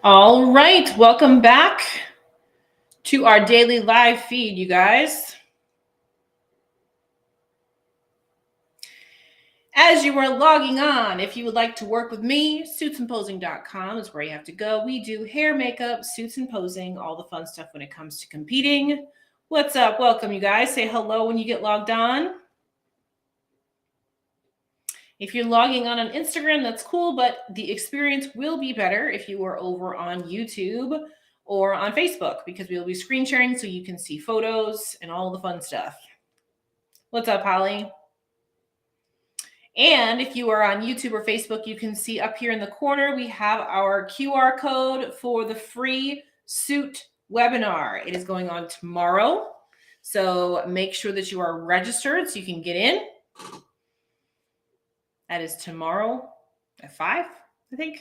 All right, welcome back to our daily live feed, you guys. As you are logging on, if you would like to work with me, suitsandposing.com is where you have to go. We do hair, makeup, suits and posing, all the fun stuff when it comes to competing. What's up? Welcome, you guys. Say hello when you get logged on. If you're logging on Instagram, that's cool, but the experience will be better if you are over on YouTube or on Facebook because we'll be screen sharing so you can see photos and all the fun stuff. What's up, Holly? And if you are on YouTube or Facebook, you can see up here in the corner, we have our QR code for the free suit webinar. It is going on tomorrow. So make sure that you are registered so you can get in. That is tomorrow at 5, I think.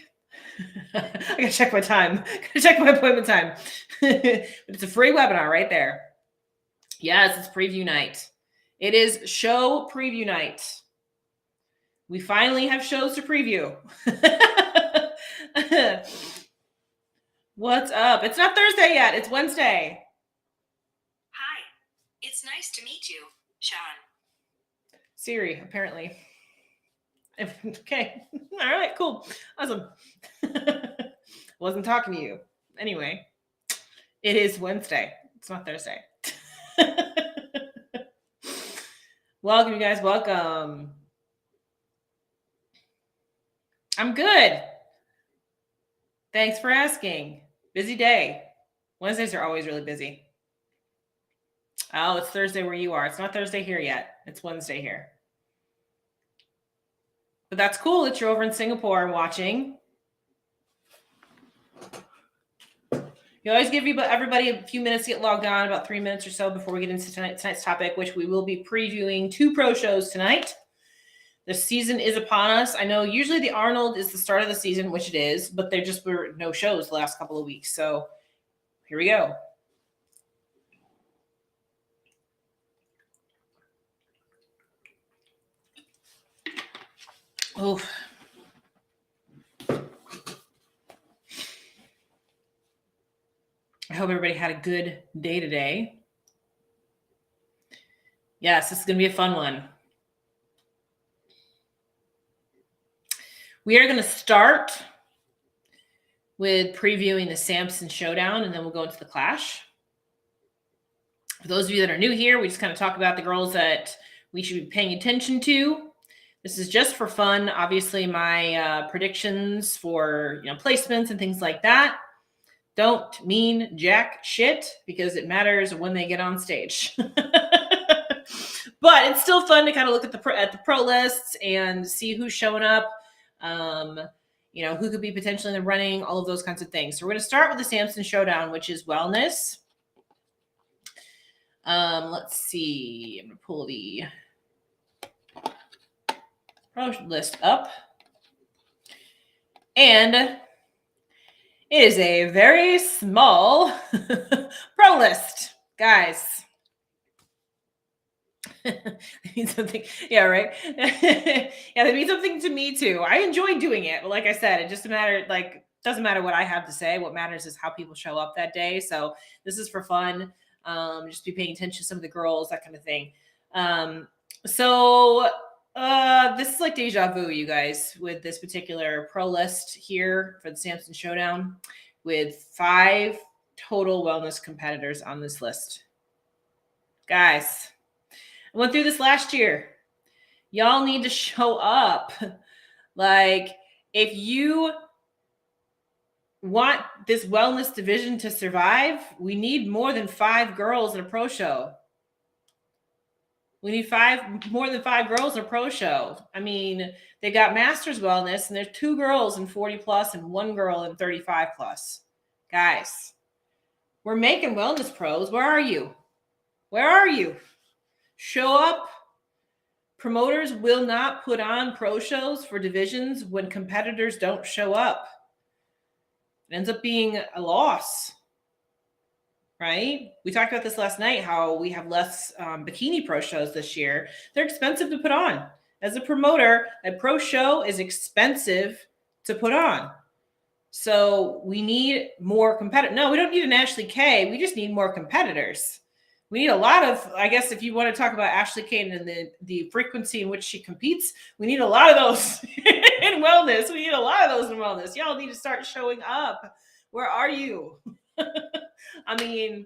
I gotta check my time. Gotta check my appointment time. But it's a free webinar right there. Yes, it's preview night. It is show preview night. We finally have shows to preview. What's up? It's not Thursday yet. It's Wednesday. Hi. It's nice to meet you, Sean. Siri, apparently. Okay. All right, cool. Awesome. Wasn't talking to you. Anyway, it is Wednesday. It's not Thursday. Welcome, you guys. Welcome. I'm good. Thanks for asking. Busy day. Wednesdays are always really busy. Oh, it's Thursday where you are. It's not Thursday here yet. It's Wednesday here. But that's cool that you're over in Singapore and watching. You always give everybody a few minutes to get logged on, about 3 minutes or so before we get into tonight's topic, which we will be previewing 2 pro shows tonight. The season is upon us. I know usually the Arnold is the start of the season, which it is, but there just were no shows the last couple of weeks. So here we go. Oh. I hope everybody had a good day today. Yes, this is going to be a fun one. We are going to start with previewing the Samson Showdown, and then we'll go into the Klash. For those of you that are new here, we just kind of talk about the girls that we should be paying attention to. This is just for fun. Obviously, my predictions for placements and things like that don't mean jack shit because it matters when they get on stage. But it's still fun to kind of look at the pro lists and see who's showing up. Who could be potentially in the running, all of those kinds of things. So we're going to start with the Samson Showdown, which is wellness. Let's see. I'm going to pull the pro list up. And it is a very small pro list, guys. They mean something. Yeah, right. Yeah, they mean something to me too. I enjoy doing it, but like I said, it just doesn't matter what I have to say. What matters is how people show up that day. So this is for fun. Just be paying attention to some of the girls, that kind of thing. This is like deja vu, you guys, with this particular pro list here for the Samson Showdown, with 5 total wellness competitors on this list. Guys, I went through this last year. Y'all need to show up. Like, if you want this wellness division to survive, we need more than 5 girls in a pro show. We need more than 5 girls in a pro show. I mean, they got Masters Wellness, and there's 2 girls in 40 plus and 1 girl in 35 plus. Guys, we're making wellness pros. Where are you? Where are you? Show up. Promoters will not put on pro shows for divisions when competitors don't show up. It ends up being a loss, right? We talked about this last night, how we have less bikini pro shows this year. They're expensive to put on. As a promoter, a pro show is expensive to put on. So we need more competitors. No, we don't need an Ashley K. We just need more competitors. We need a lot of, I guess, if you want to talk about Ashley Kane and the frequency in which she competes, we need a lot of those in wellness. We need a lot of those in wellness. Y'all need to start showing up. Where are you? I mean,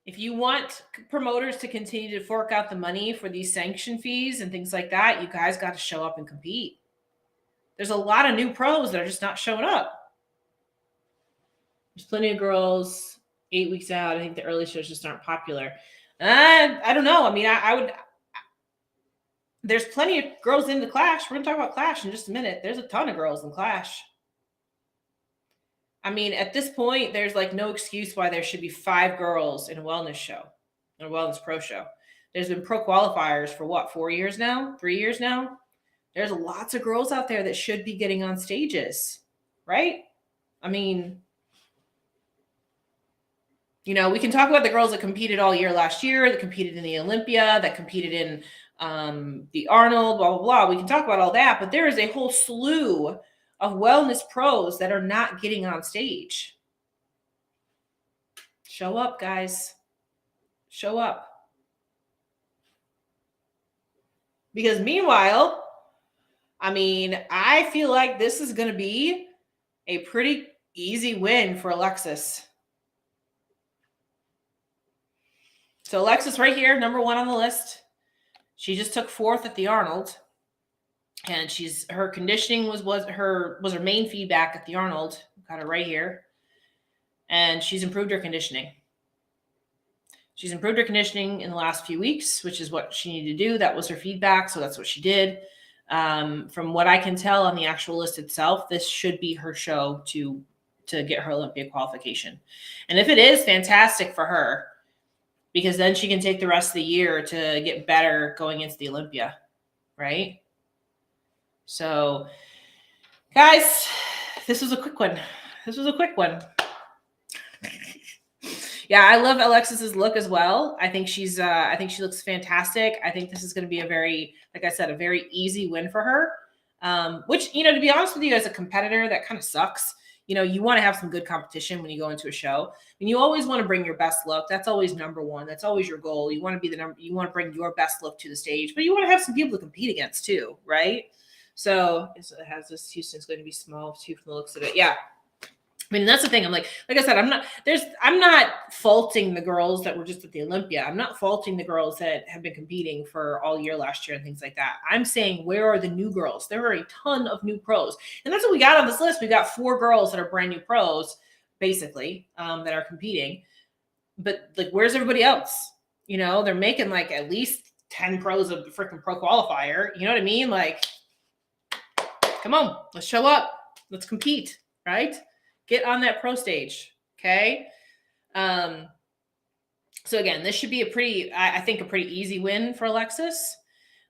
if you want promoters to continue to fork out the money for these sanction fees and things like that, you guys got to show up and compete. There's a lot of new pros that are just not showing up. There's plenty of girls 8 weeks out. I think the early shows just aren't popular. I don't know. I mean, I would. There's plenty of girls in the Clash. We're gonna talk about Clash in just a minute. There's a ton of girls in Clash. I mean, at this point, there's like no excuse why there should be 5 girls in a wellness show, in a wellness pro show. There's been pro qualifiers for what, 4 years now, 3 years now. There's lots of girls out there that should be getting on stages, right? I mean, you know, we can talk about the girls that competed all year last year, that competed in the Olympia, that competed in the Arnold, blah, blah, blah. We can talk about all that, but there is a whole slew of wellness pros that are not getting on stage. Show up, guys. Show up. Because meanwhile, I mean, I feel like this is going to be a pretty easy win for Alexis. So Alexis right here, number 1 on the list. She just took 4th at the Arnold. And her conditioning was her main feedback at the Arnold. Got it right here. And she's improved her conditioning. She's improved her conditioning in the last few weeks, which is what she needed to do. That was her feedback, so that's what she did. From what I can tell on the actual list itself, this should be her show to get her Olympia qualification. And if it is, fantastic for her, because then she can take the rest of the year to get better going into the Olympia, right? So, guys, this was a quick one. Yeah, I love Alexis's look as well. I think she looks fantastic. I think this is going to be a very, like I said, a very easy win for her. Which, you know, to be honest with you, as a competitor, that kind of sucks. You know, you want to have some good competition when you go into a show. And you always want to bring your best look. That's always number 1. That's always your goal. You want to you want to bring your best look to the stage, but you want to have some people to compete against too, right? So it has this. Houston's going to be small too from the looks of it. Yeah. I mean, that's the thing. I'm like I said, I'm not faulting the girls that were just at the Olympia. I'm not faulting the girls that have been competing for all year last year and things like that. I'm saying, where are the new girls? There are a ton of new pros. And that's what we got on this list. We got 4 girls that are brand new pros, basically, that are competing. But like, where's everybody else? You know, they're making like at least 10 pros of the freaking pro qualifier. You know what I mean? Like, come on, let's show up. Let's compete, right? Get on that pro stage, okay? So again, this should be I think a pretty easy win for Alexis.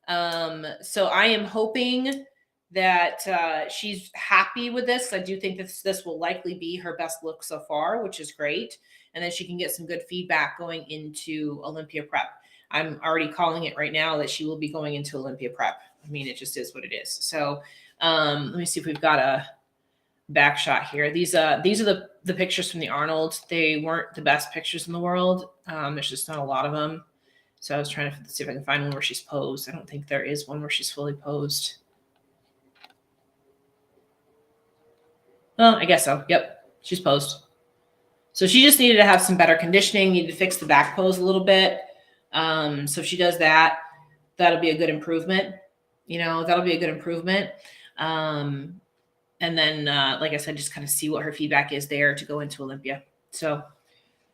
So I am hoping that she's happy with this. I do think this will likely be her best look so far, which is great. And then she can get some good feedback going into Olympia prep. I'm already calling it right now that she will be going into Olympia prep. I mean, it just is what it is. So let me see if we've got a back shot here. These are the pictures from the Arnold. They weren't the best pictures in the world. There's just not a lot of them. So I was trying to see if I can find one where she's posed. I don't think there is one where she's fully posed. Oh, I guess so. Yep, she's posed. So she just needed to have some better conditioning, needed to fix the back pose a little bit. So if she does that, that'll be a good improvement. You know, that'll be a good improvement. And then, like I said, just kind of see what her feedback is there to go into Olympia. So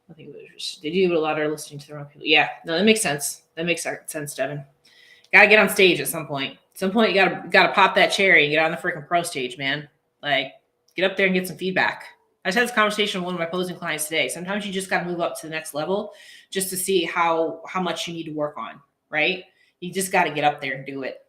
I think they do a lot of listening to the wrong people. Yeah, no, that makes sense. That makes sense, Devin. Got to get on stage at some point. At some point, you got to pop that cherry and get on the freaking pro stage, man. Like, get up there and get some feedback. I just had this conversation with one of my posing clients today. Sometimes you just got to move up to the next level just to see how much you need to work on, right? You just got to get up there and do it.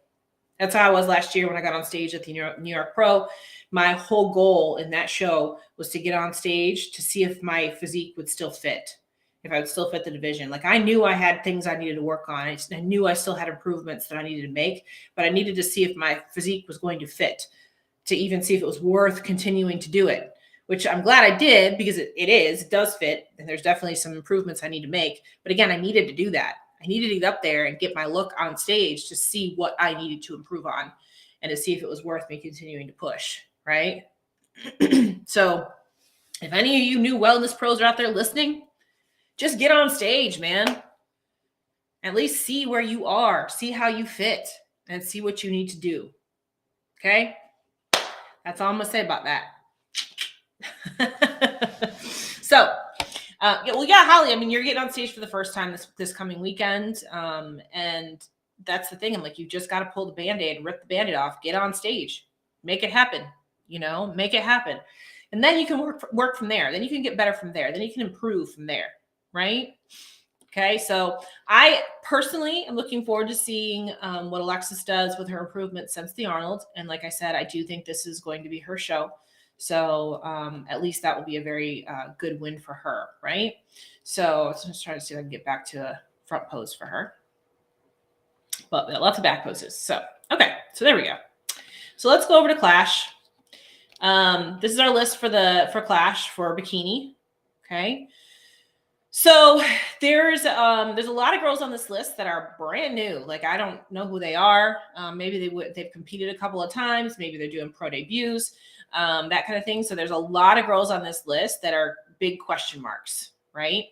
That's how I was last year when I got on stage at the New York Pro. My whole goal in that show was to get on stage to see if my physique would still fit, if I would still fit the division. Like, I knew I had things I needed to work on. I knew I still had improvements that I needed to make, but I needed to see if my physique was going to fit to even see if it was worth continuing to do it, which I'm glad I did because it does fit. And there's definitely some improvements I need to make. But again, I needed to do that. I needed to get up there and get my look on stage to see what I needed to improve on and to see if it was worth me continuing to push, right? So if any of you new wellness pros are out there listening, just get on stage, man. At least see where you are, see how you fit, and see what you need to do. Okay? That's all I'm going to say about that. So, Holly, I mean, you're getting on stage for the first time this coming weekend. And that's the thing. I'm like, you just got to pull the Band-Aid, rip the Band-Aid off, get on stage, make it happen, make it happen. And then you can work from there. Then you can get better from there. Then you can improve from there. Right? Okay. So I personally am looking forward to seeing what Alexis does with her improvement since the Arnold. And like I said, I do think this is going to be her show. So at least that will be a very good win for her, right? So let's just try to see if I can get back to a front pose for her. But lots of back poses. So, okay. So there we go. So let's go over to Klash. This is our list for Klash for bikini. Okay. So there's a lot of girls on this list that are brand new. Like, I don't know who they are. Maybe they've competed a couple of times. Maybe they're doing pro debuts, that kind of thing. So there's a lot of girls on this list that are big question marks, right?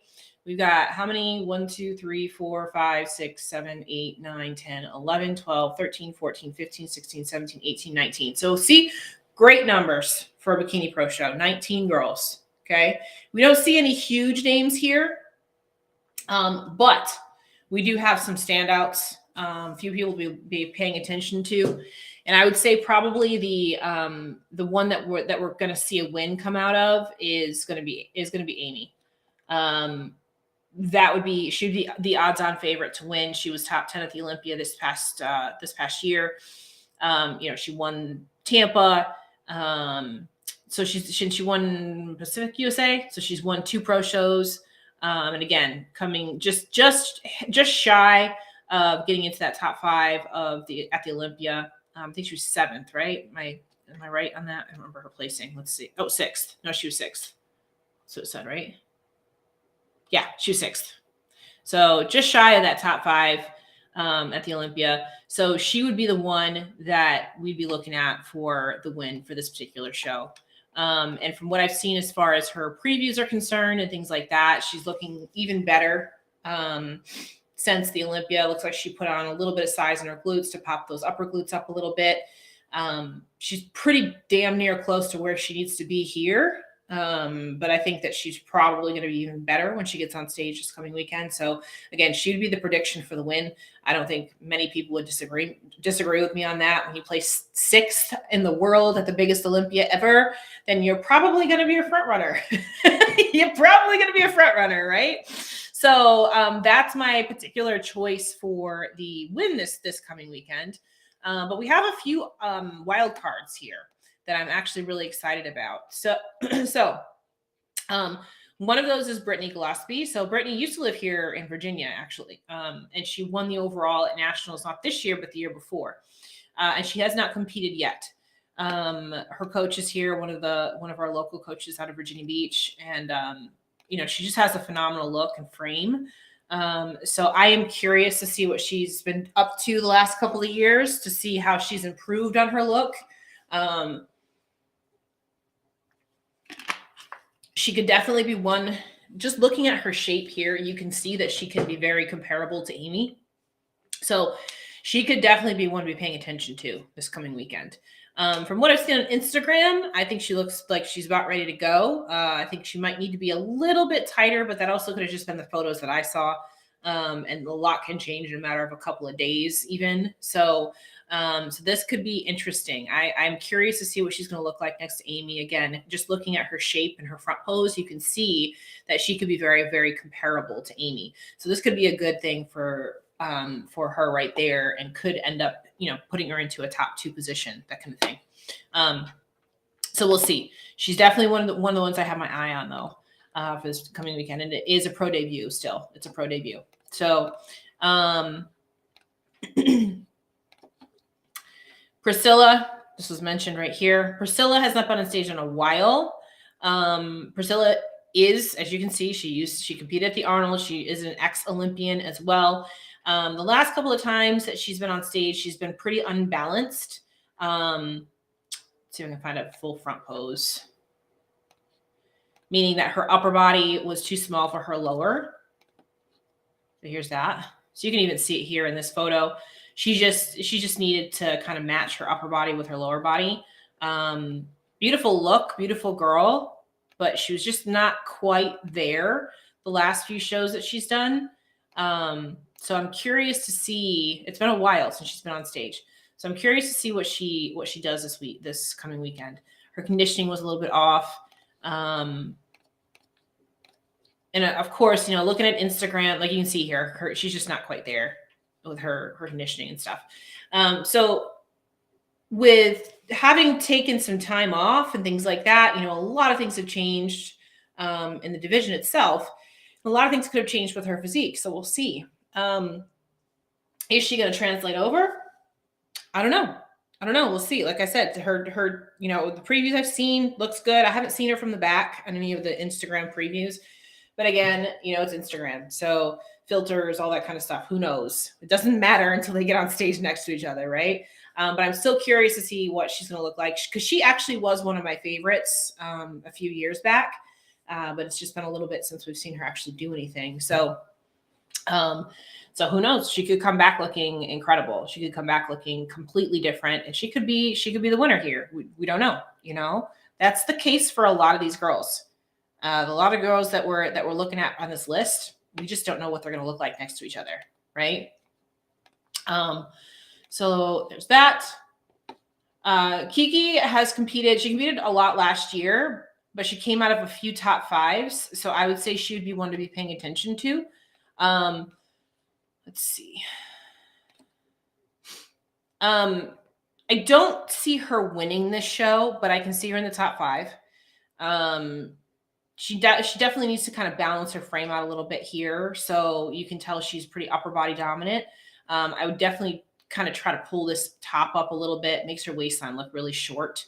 We've got how many? 1, 2, 3, 4, 5, 6, 7, 8, 9, 10, 11, 12, 13, 14, 15, 16, 17, 18, 19. So see, great numbers for a bikini pro show, 19 girls. Okay. We don't see any huge names here, but we do have some standouts. A few people will be paying attention to, and I would say probably the one that we're going to see a win come out of is going to be Amy. She'd be the odds-on favorite to win. She was top 10 at the Olympia this past year. She won Tampa. So she won Pacific USA. So she's won 2 pro shows. And again, coming just shy of getting into that top 5 at the Olympia. I think she was 7th, right? Am I right on that? I don't remember her placing. Let's see. Oh, 6th. No, she was 6th. So it said, right? Yeah, she was 6th. So just shy of that top 5 at the Olympia. So she would be the one that we'd be looking at for the win for this particular show. And from what I've seen as far as her previews are concerned and things like that, she's looking even better since the Olympia. It looks like she put on a little bit of size in her glutes to pop those upper glutes up a little bit. She's pretty damn near close to where she needs to be here. But I think that she's probably going to be even better when she gets on stage this coming weekend. So again, she would be the prediction for the win. I don't think many people would disagree with me on that. When you place 6th in the world at the biggest Olympia ever, then you're probably going to be a front runner. You're probably going to be a front runner, right? So that's my particular choice for the win this coming weekend. But we have a few wild cards here that I'm actually really excited about. So one of those is Brittany Gillespie. So Brittany used to live here in Virginia, actually, and she won the overall at nationals, not this year, but the year before. And she has not competed yet. Her coach is here, one of our local coaches out of Virginia Beach, and she just has a phenomenal look and frame. So I am curious to see what she's been up to the last couple of years, to see how she's improved on her look. She could definitely be one. Just looking at her shape here, you can see that she can be very comparable to Amy. So she could definitely be one to be paying attention to this coming weekend. From what I've seen on Instagram, I think she looks like she's about ready to go. I think she might need to be a little bit tighter, but that also could have just been the photos that I saw. And a lot can change in a matter of a couple of days even. So this could be interesting. I'm curious to see what she's going to look like next to Amy. Again, just looking at her shape and her front pose, you can see that she could be very, very comparable to Amy. So this could be a good thing for her right there, and could end up, putting her into a top 2 position, that kind of thing. So we'll see. She's definitely one of the ones I have my eye on, though, for this coming weekend. And it is a pro debut still. It's a pro debut. So Priscilla This was mentioned right here. Priscilla has not been on stage in a while. Priscilla is, as you can see, she competed at the Arnold. She is an ex-Olympian as well. The last couple of times that she's been on stage, she's been pretty unbalanced. Let's see if I can find a full front pose. Meaning that her upper body was too small for her lower. So here's that. So you can even see it here in this photo. She just needed to kind of match her upper body with her lower body. Beautiful look, beautiful girl, but she was just not quite there the last few shows that she's done. So I'm curious to see, it's been a while since she's been on stage. So I'm curious to see what she does this coming weekend. Her conditioning was a little bit off. And of course, you know, looking at Instagram, like you can see here, she's just not quite there with her conditioning and stuff. So with having taken some time off and things like that, you know, a lot of things have changed in the division itself. A lot of things could have changed with her physique. So we'll see. Is she going to translate over? I don't know. We'll see. Like I said, her, you know, the previews I've seen looks good. I haven't seen her from the back on any of the Instagram previews. But again, you know, it's Instagram. So filters, all that kind of stuff. Who knows? It doesn't matter until they get on stage next to each other, right? But I'm still curious to see what she's going to look like. Because she actually was one of my favorites a few years back. But it's just been a little bit since we've seen her actually do anything. So who knows? She could come back looking incredible. She could come back looking completely different. And she could be the winner here. We don't know, you know? That's the case for a lot of these girls. A lot of girls that we're looking at on this list, we just don't know what they're going to look like next to each other, right? So there's that. Kiki has competed. She competed a lot last year, but she came out of a few top fives. So I would say she would be one to be paying attention to. Let's see. I don't see her winning this show, but I can see her in the top five. She definitely needs to kind of balance her frame out a little bit here. So you can tell she's pretty upper body dominant. I would definitely kind of try to pull this top up a little bit. Makes her waistline look really short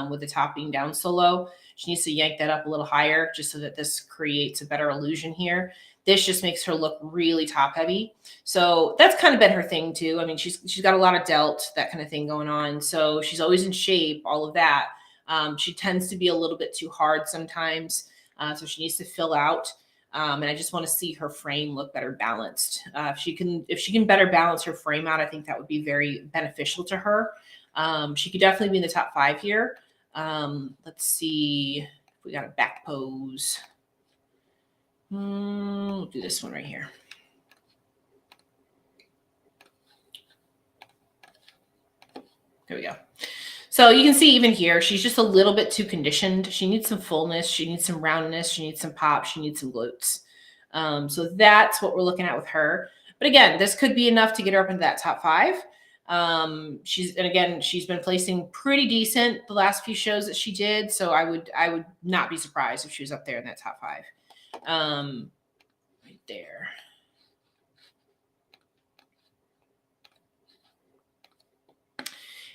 with the top being down so low. She needs to yank that up a little higher just so that this creates a better illusion here. This just makes her look really top heavy. So that's kind of been her thing too. I mean, she's got a lot of delt, that kind of thing going on. So she's always in shape, all of that. She tends to be a little bit too hard sometimes. So she needs to fill out. And I just want to see her frame look better balanced. If she can better balance her frame out, I think that would be very beneficial to her. She could definitely be in the top five here. Let's see if we got a back pose. We'll do this one right here. There we go. So you can see even here, she's just a little bit too conditioned. She needs some fullness. She needs some roundness. She needs some pop. She needs some glutes. So that's what we're looking at with her. But again, this could be enough to get her up into that top five. She's been placing pretty decent the last few shows that she did. So I would not be surprised if she was up there in that top five. Right there.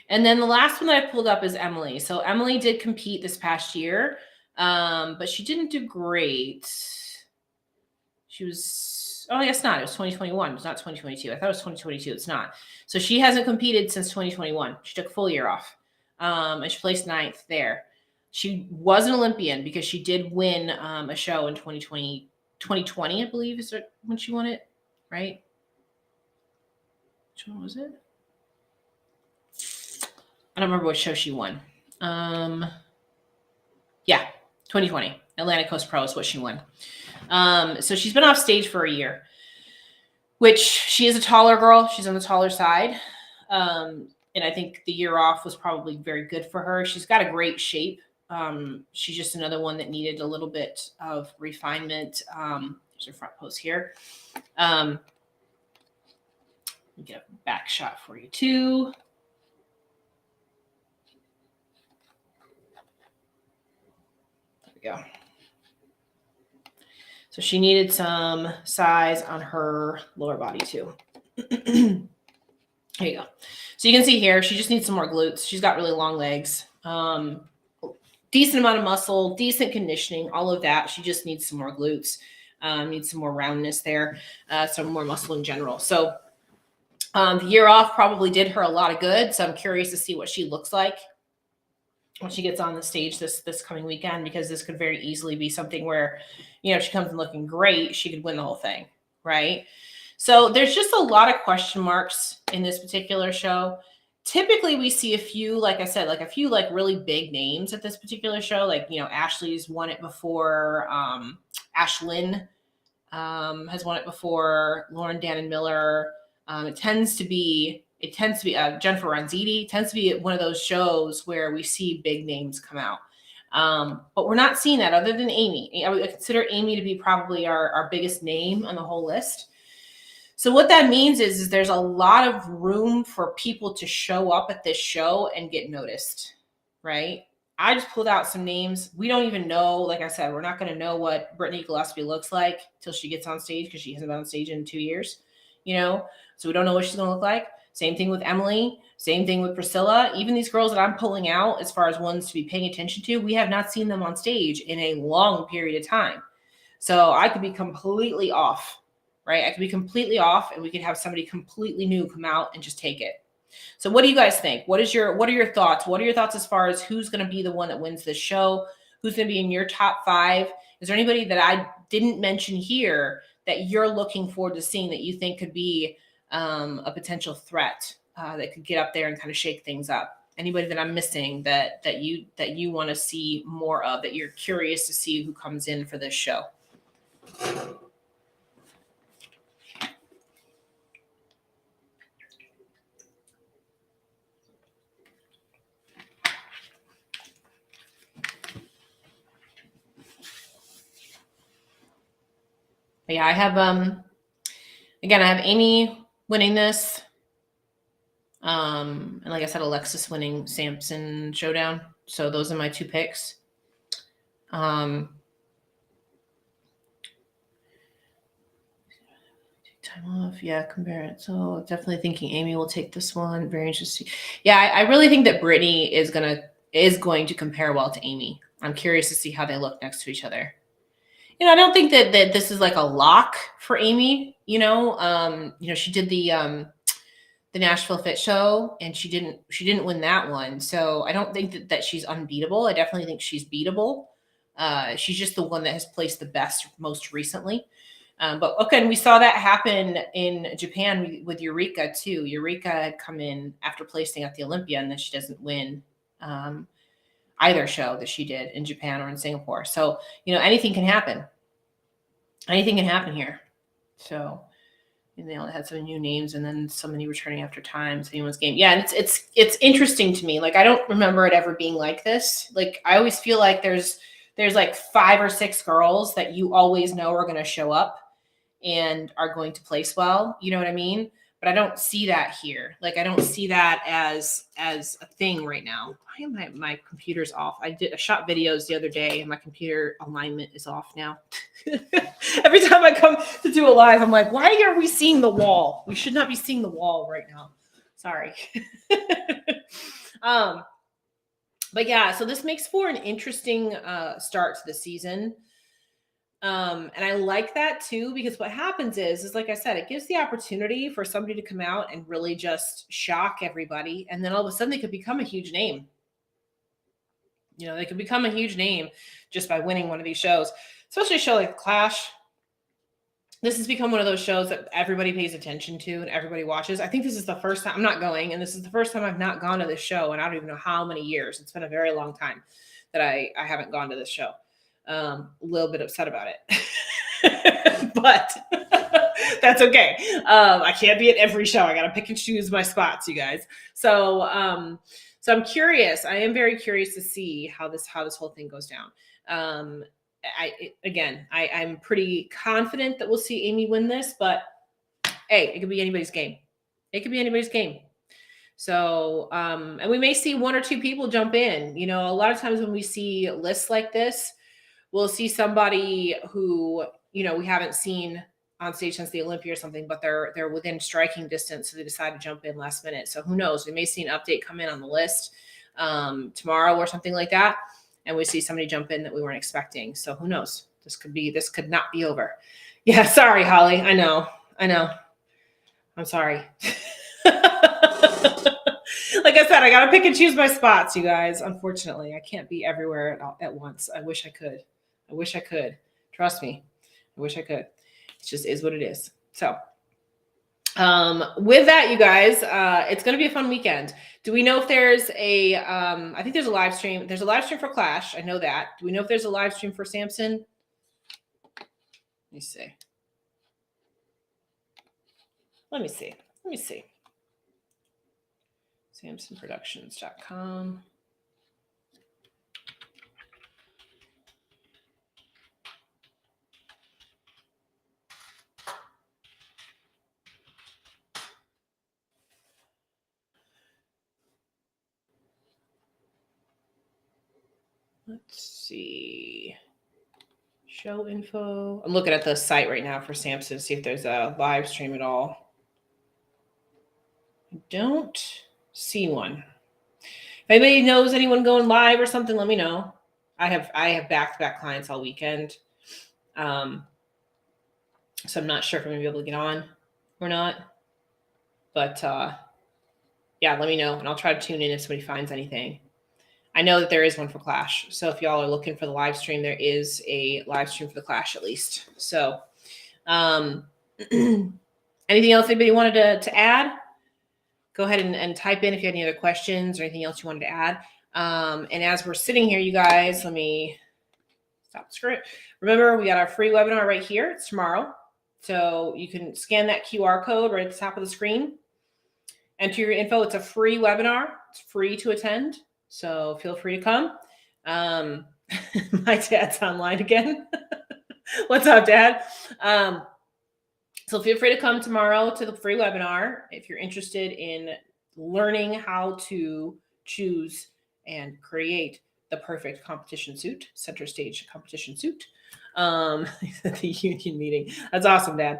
And then the last one that I pulled up is Emily. So Emily did compete this past year, but she didn't do great. She was, oh, I guess not. It was 2021. It was not 2022. I thought it was 2022. It's not. So she hasn't competed since 2021. She took a full year off, and she placed 9th there. She was an Olympian because she did win a show in 2020, I believe, is when she won it, right? Which one was it? I don't remember what show she won. Yeah, 2020. Atlantic Coast Pro is what she won. So she's been off stage for a year, which she is a taller girl. She's on the taller side. And I think the year off was probably very good for her. She's got a great shape. She's just another one that needed a little bit of refinement. There's her front pose here. Let me get a back shot for you too. Go. So she needed some size on her lower body too. There you go. So you can see here, she just needs some more glutes. She's got really long legs. Decent amount of muscle, decent conditioning, all of that. She just needs some more glutes, needs some more roundness there, some more muscle in general. So the year off probably did her a lot of good. So I'm curious to see what she looks like when she gets on the stage this coming weekend, because this could very easily be something where, if she comes in looking great, she could win the whole thing, right? So there's just a lot of question marks in this particular show. Typically we see a few, like I said, like a few like really big names at this particular show. Like, Ashley's won it before. Ashlyn has won it before. Lauren Dannon Miller. It tends to be Jennifer Ranziti. Tends to be one of those shows where we see big names come out. But we're not seeing that other than Amy. I would consider Amy to be probably our biggest name on the whole list. So what that means is there's a lot of room for people to show up at this show and get noticed, right? I just pulled out some names. We don't even know, like I said, we're not going to know what Brittany Gillespie looks like till she gets on stage, because she hasn't been on stage in 2 years, so we don't know what she's going to look like. Same thing with Emily, same thing with Priscilla. Even these girls that I'm pulling out as far as ones to be paying attention to, we have not seen them on stage in a long period of time. So I could be completely off, right? I could be completely off, and we could have somebody completely new come out and just take it. So what do you guys think? What are your thoughts? What are your thoughts as far as who's going to be the one that wins this show? Who's going to be in your top 5? Is there anybody that I didn't mention here that you're looking forward to seeing that you think could be a potential threat that could get up there and kind of shake things up? Anybody that I'm missing that you want to see more of, that you're curious to see who comes in for this show? But yeah, I have again, I have Amy winning this. And like I said, Alexis winning Samson Showdown. So those are my 2 picks. Time off, yeah, compare it. So definitely thinking Amy will take this one. Very interesting. Yeah, I really think that Brittany is going to compare well to Amy. I'm curious to see how they look next to each other. I don't think that this is like a lock for Amy. She did the Nashville Fit Show, and she didn't win that one. So I don't think that she's unbeatable. I definitely think she's beatable. She's just the one that has placed the best most recently. But okay, and we saw that happen in Japan with Eureka too. Eureka had come in after placing at the Olympia, and then she doesn't win either show that she did in Japan or in Singapore. So, anything can happen. Anything can happen here. So, they only had some new names, and then somebody returning after time. So anyone's game. Yeah, and it's interesting to me. Like, I don't remember it ever being like this. Like, I always feel like there's like 5 or 6 girls that you always know are going to show up and are going to place well. You know what I mean? But I don't see that here. Like, I don't see that as a thing right now. Why am my computer's off? I shot videos the other day, and my computer alignment is off now. Every time I come to do a live, I'm like, why are we seeing the wall? We should not be seeing the wall right now. Sorry. But yeah, so this makes for an interesting start to the season. And I like that too, because what happens is like I said, it gives the opportunity for somebody to come out and really just shock everybody. And then all of a sudden they could become a huge name. They could become a huge name just by winning one of these shows, especially a show like Klash. This has become one of those shows that everybody pays attention to and everybody watches. I think this is the first time I'm not going, and this is the first time I've not gone to this show, and I don't even know how many years. It's been a very long time that I haven't gone to this show. A little bit upset about it, but that's okay. I can't be at every show. I got to pick and choose my spots, you guys. So I'm curious. I am very curious to see how this whole thing goes down. I'm pretty confident that we'll see Amy win this, but hey, it could be anybody's game. It could be anybody's game. So, and we may see 1 or 2 people jump in. A lot of times when we see lists like this, we'll see somebody who, we haven't seen on stage since the Olympia or something, but they're within striking distance, so they decided to jump in last minute. So who knows? We may see an update come in on the list tomorrow or something like that, and we see somebody jump in that we weren't expecting. So who knows? This could not be over. Yeah, sorry, Holly. I know. I'm sorry. Like I said, I gotta pick and choose my spots, you guys. Unfortunately, I can't be everywhere at once. I wish I could. Trust me. I wish I could. It just is what it is. So with that, you guys, it's going to be a fun weekend. Do we know if there's I think there's a live stream. There's a live stream for Klash. I know that. Do we know if there's a live stream for Sampson? Let me see. SamsonProductions.com. Let's see. Show info. I'm looking at the site right now for Sampson to see if there's a live stream at all. I don't see one. If anybody knows anyone going live or something, let me know. I have back-to-back clients all weekend. So I'm not sure if I'm gonna be able to get on or not. But yeah, let me know and I'll try to tune in if somebody finds anything. I know that there is one for Klash. So if y'all are looking for the live stream, there is a live stream for the Klash at least. So anything else anybody wanted to add? Go ahead and type in if you had any other questions or anything else you wanted to add. And as we're sitting here, you guys, let me stop the script. Remember, we got our free webinar right here. It's tomorrow. So you can scan that QR code right at the top of the screen. Enter your info. It's a free webinar. It's free to attend. So feel free to come. My dad's online again. What's up, Dad? So feel free to come tomorrow to the free webinar if you're interested in learning how to choose and create the perfect competition suit, center stage competition suit. The union meeting. That's awesome, Dad.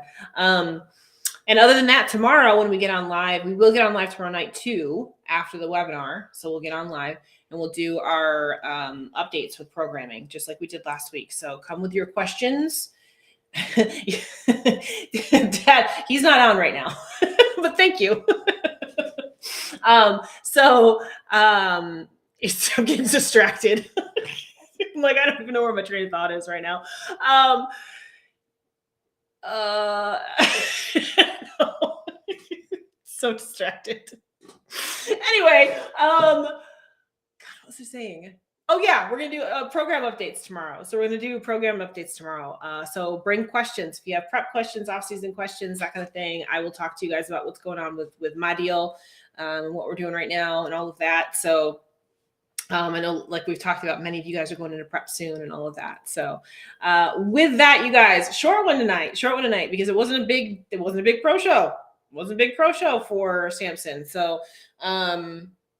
And other than that, tomorrow when we get on live, we will get on live tomorrow night too after the webinar. So we'll get on live and we'll do our updates with programming, just like we did last week. So come with your questions. Dad, he's not on right now, but thank you. I'm getting distracted. I'm like, I don't even know where my train of thought is right now. So distracted. Anyway, God, what was I saying? Oh yeah, we're gonna do program updates tomorrow. So we're gonna do program updates tomorrow. So bring questions. If you have prep questions, off-season questions, that kind of thing, I will talk to you guys about what's going on with my deal and what we're doing right now and all of that. So I know, like we've talked about, many of you guys are going into prep soon and all of that. So with that, you guys, short one tonight because it wasn't a big pro show. It wasn't a big pro show for Sampson. So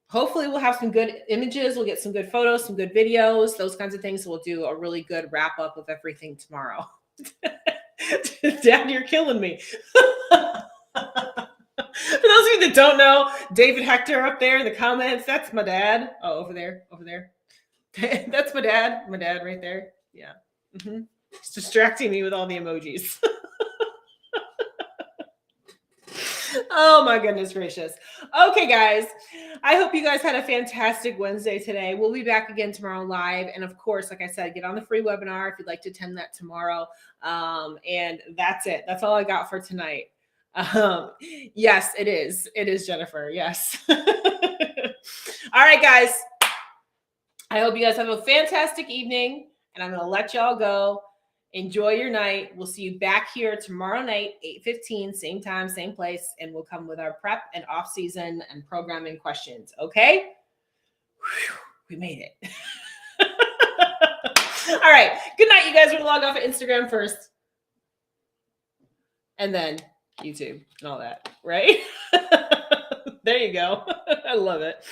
hopefully we'll have some good images. We'll get some good photos, some good videos, those kinds of things. So we'll do a really good wrap up of everything tomorrow. Dad, you're killing me. For those of you that don't know, David Hector up there in the comments, that's my dad. Oh, over there. That's my dad right there. Yeah. Mm-hmm. He's distracting me with all the emojis. Oh my goodness gracious. Okay, guys. I hope you guys had a fantastic Wednesday today. We'll be back again tomorrow live. And of course, like I said, get on the free webinar if you'd like to attend that tomorrow. And that's it. That's all I got for tonight. Yes, it is. It is, Jennifer. Yes. All right, guys. I hope you guys have a fantastic evening, and I'm going to let y'all go. Enjoy your night. We'll see you back here tomorrow night, 8:15, same time, same place, and we'll come with our prep and off-season and programming questions. Okay? Whew, we made it. All right. Good night, you guys. We're going to log off at Instagram first, and then YouTube and all that, right? There you go. I love it.